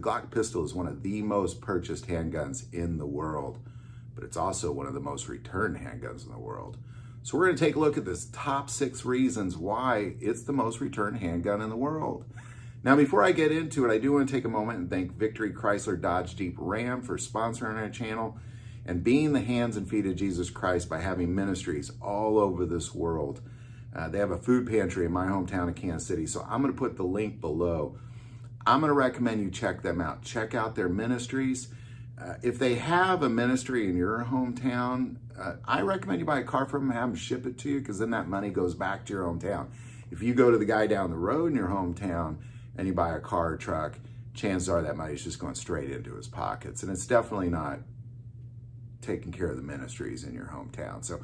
Glock Pistol is one of the most purchased handguns in the world, but it's also one of the most returned handguns in the world. So we're going to take a look at this top 6 reasons why it's the most returned handgun in the world. Now, before I get into it, I do want to take a moment and thank Victory Chrysler Dodge Jeep Ram for sponsoring our channel and being the hands and feet of Jesus Christ by having ministries all over this world. They have a food pantry in my hometown of Kansas City, so I'm going to put the link below. I'm going to recommend you check them out. Check out their ministries. If they have a ministry in your hometown, I recommend you buy a car from them and have them ship it to you, because then that money goes back to your hometown. If you go to the guy down the road in your hometown and you buy a car or truck, chances are that money is just going straight into his pockets. And it's definitely not taking care of the ministries in your hometown. So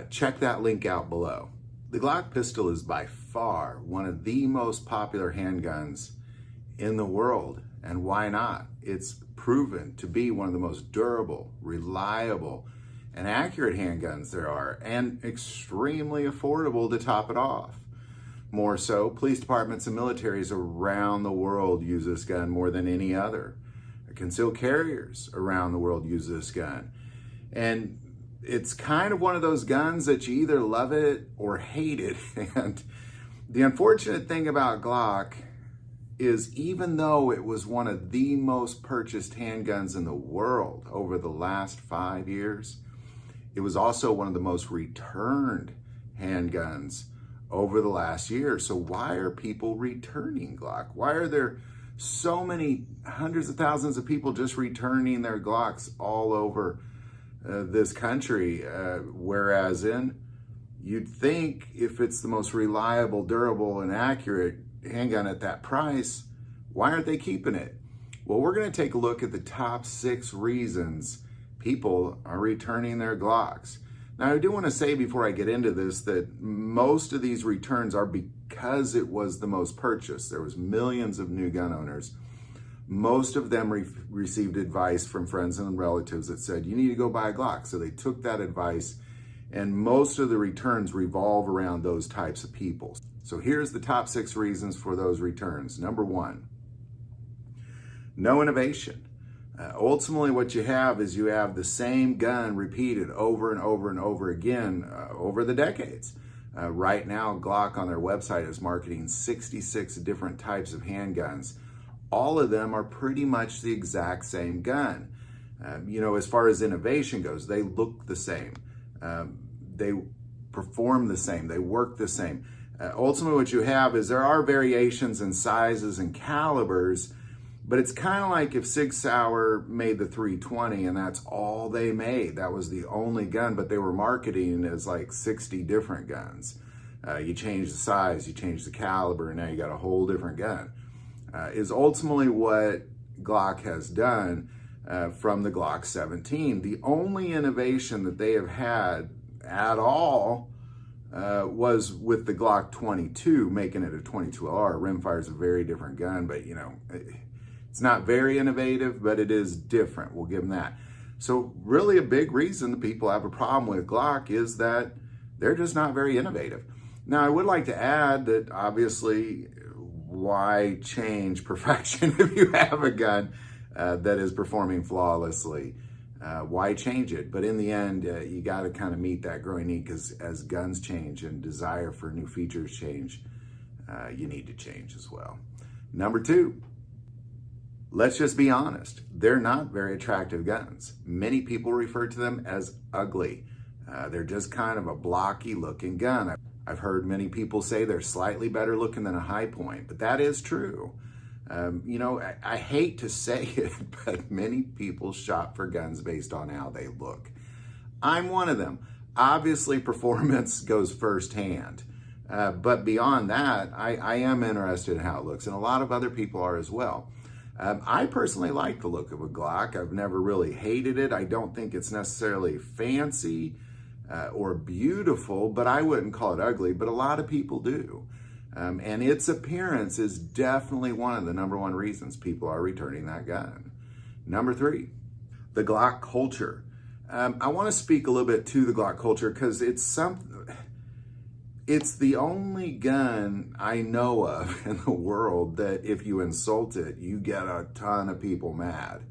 check that link out below. The Glock Pistol is by far one of the most popular handguns in the world. And why not? It's proven to be one of the most durable, reliable, and accurate handguns there are, and extremely affordable to top it off. More so, police departments and militaries around the world use this gun more than any other. Concealed carriers around the world use this gun. And it's kind of one of those guns that you either love it or hate it. And the unfortunate thing about Glock is, even though it was one of the most purchased handguns in the world over the last 5 years, it was also one of the most returned handguns over the last year. So why are people returning Glock? Why are there so many hundreds of thousands of people just returning their Glocks all over this country? Whereas you'd think if it's the most reliable, durable, and accurate handgun at that price, why aren't they keeping it? Well, we're going to take a look at the top 6 reasons people are returning their Glocks. Now, I do want to say before I get into this that most of these returns are because it was the most purchased. There was millions of new gun owners. Most of them received advice from friends and relatives that said, you need to go buy a Glock. So they took that advice, and most of the returns revolve around those types of people. So here's the top 6 reasons for those returns. Number 1, no innovation. Ultimately, what you have is you have the same gun repeated over and over and over again over the decades. Right now, Glock on their website is marketing 66 different types of handguns. All of them are pretty much the exact same gun. As far as innovation goes, they look the same. They perform the same. They work the same. Ultimately, what you have is there are variations in sizes and calibers, but it's kind of like if Sig Sauer made the 320 and that's all they made. That was the only gun, but they were marketing as like 60 different guns. You change the size, you change the caliber, and now you got a whole different gun. Is ultimately what Glock has done from the Glock 17. The only innovation that they have had at all was with the Glock 22, making it a 22LR. Rimfire is a very different gun, but it's not very innovative, but it is different. We'll give them that. So really a big reason that people have a problem with Glock is that they're just not very innovative. Now, I would like to add that obviously, why change perfection if you have a gun that is performing flawlessly? Why change it? But in the end, you got to kind of meet that growing need, because as guns change and desire for new features change, you need to change as well. Number 2, let's just be honest. They're not very attractive guns. Many people refer to them as ugly. They're just kind of a blocky looking gun. I've heard many people say they're slightly better looking than a High Point, but that is true. I hate to say it, but many people shop for guns based on how they look. I'm one of them. Obviously, performance goes firsthand. But beyond that, I am interested in how it looks, and a lot of other people are as well. I personally like the look of a Glock. I've never really hated it. I don't think it's necessarily fancy or beautiful, but I wouldn't call it ugly, but a lot of people do. And its appearance is definitely one of the number 1 reasons people are returning that gun. Number 3, the Glock culture. I want to speak a little bit to the Glock culture because it's It's the only gun I know of in the world that if you insult it, you get a ton of people mad.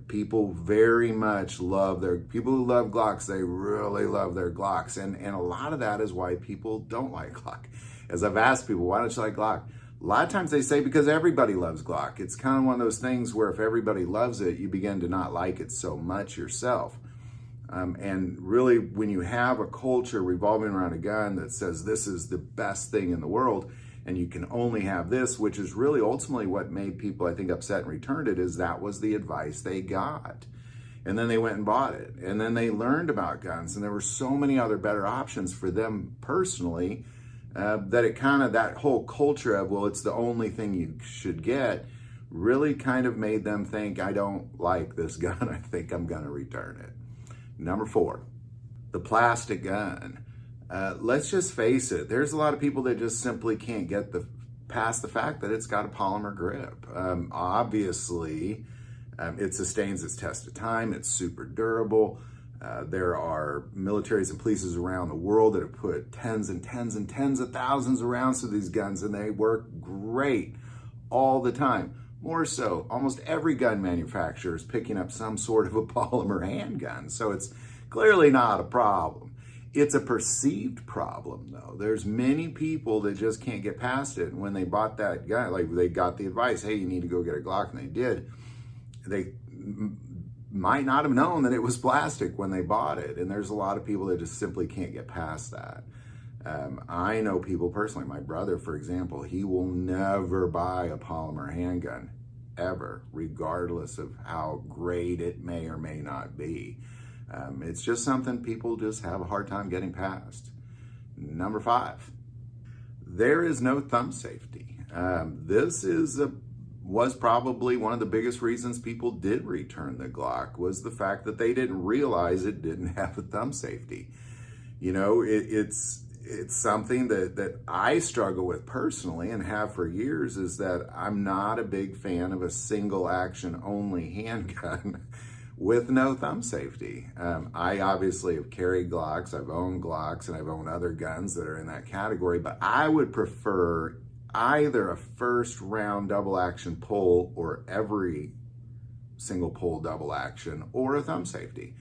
People very much love people who love Glocks, they really love their Glocks. And a lot of that is why people don't like Glock. As I've asked people, why don't you like Glock? A lot of times they say because everybody loves Glock. It's kind of one of those things where if everybody loves it, you begin to not like it so much yourself. And really, when you have a culture revolving around a gun that says this is the best thing in the world, and you can only have this, which is really ultimately what made people, I think, upset and returned it, is that was the advice they got. And then they went and bought it. And then they learned about guns. And there were so many other better options for them personally that it kind of, that whole culture of, well, it's the only thing you should get, really kind of made them think, I don't like this gun. I think I'm going to return it. Number 4, the plastic gun. Let's just face it, there's a lot of people that just simply can't get past the fact that it's got a polymer grip. Obviously, it sustains its test of time, it's super durable. There are militaries and polices around the world that have put tens and tens and tens of thousands of rounds to these guns, and they work great all the time. More so, almost every gun manufacturer is picking up some sort of a polymer handgun, so it's clearly not a problem. It's a perceived problem, though. There's many people that just can't get past it. And when they bought that gun, like they got the advice, hey, you need to go get a Glock, and they did. They might not have known that it was plastic when they bought it, and there's a lot of people that just simply can't get past that. I know people personally, my brother, for example, he will never buy a polymer handgun, ever, regardless of how great it may or may not be. It's just something people just have a hard time getting past. Number 5, there is no thumb safety. This was probably one of the biggest reasons people did return the Glock, was the fact that they didn't realize it didn't have a thumb safety. You know, it's something that I struggle with personally and have for years, is that I'm not a big fan of a single action only handgun with no thumb safety. I obviously have carried Glocks, I've owned Glocks, and I've owned other guns that are in that category, but I would prefer either a first round double action pull or every single pull double action, or a thumb safety.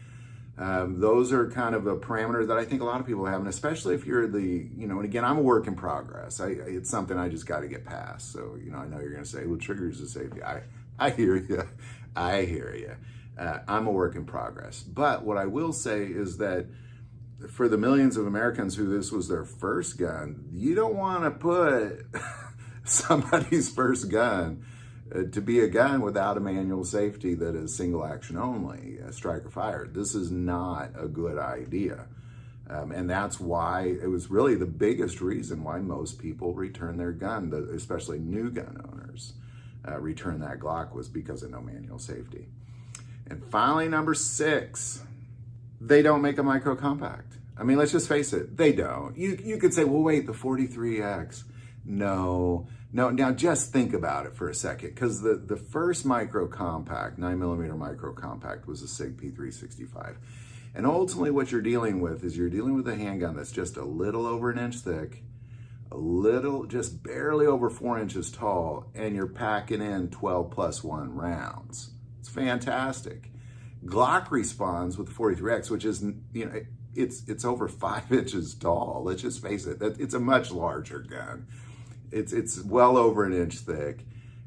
Those are kind of a parameter that I think a lot of people have, and especially if you're and again, I'm a work in progress. It's something I just got to get past. So, I know you're going to say, well, triggers is safety. I hear you. I hear you. I'm a work in progress. But what I will say is that for the millions of Americans who this was their first gun, you don't want to put somebody's first gun to be a gun without a manual safety that is single action only, striker fired. This is not a good idea. And that's why it was really the biggest reason why most people return their gun, especially new gun owners, return that Glock, was because of no manual safety. And finally, number 6, they don't make a micro compact. I mean, let's just face it, they don't. You could say, well, wait, the 43X. No. Now just think about it for a second, because the first micro compact, 9mm micro compact, was a SIG P365. And ultimately what you're dealing with is you're dealing with a handgun that's just a little over an inch thick, just barely over 4 inches tall, and you're packing in 12+1 rounds. It's fantastic. Glock responds with the 43X, which is, it's over 5 inches tall. Let's just face it, it's a much larger gun. It's well over an inch thick,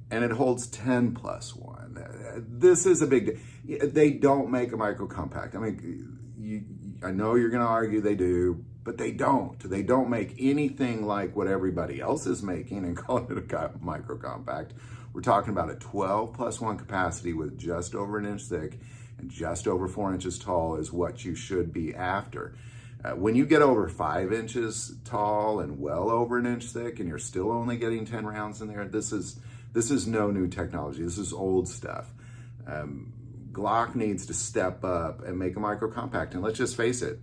and it holds 10+1. This is a big deal. They don't make a micro compact. I mean, I know you're going to argue they do, but they don't. They don't make anything like what everybody else is making and calling it a micro compact. We're talking about a 12+1 capacity with just over an inch thick and just over 4 inches tall is what you should be after. When you get over 5 inches tall and well over an inch thick, and you're still only getting 10 rounds in there, this is no new technology. This is old stuff. Glock needs to step up and make a micro compact. And let's just face it,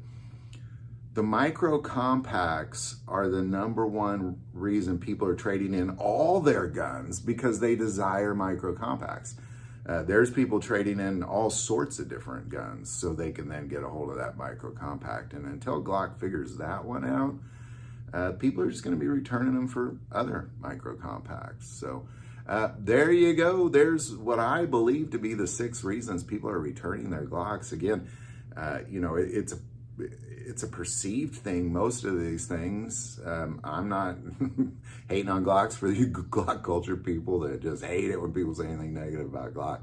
the micro compacts are the #1 reason people are trading in all their guns, because they desire micro compacts. There's people trading in all sorts of different guns so they can then get a hold of that micro compact. And until Glock figures that one out, people are just going to be returning them for other micro compacts. So there you go. There's what I believe to be the 6 reasons people are returning their Glocks. Again, you know, it's a perceived thing, most of these things. I'm not hating on Glocks for you Glock culture people that just hate it when people say anything negative about Glock.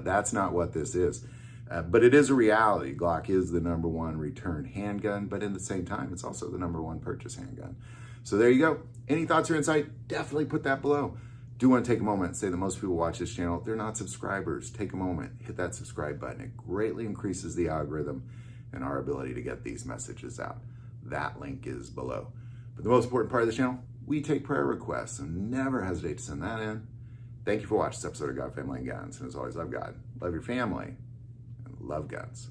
That's not what this is. But it is a reality. Glock is the #1 return handgun, but at the same time, it's also the #1 purchase handgun. So there you go. Any thoughts or insight? Definitely put that below. Do want to take a moment and say that most people watch this channel, they're not subscribers. Take a moment, hit that subscribe button. It greatly increases the algorithm and our ability to get these messages out. That link is below. But the most important part of the channel, we take prayer requests, so never hesitate to send that in. Thank you for watching this episode of God, Family, and Guns. And as always, love God, love your family, and love guns.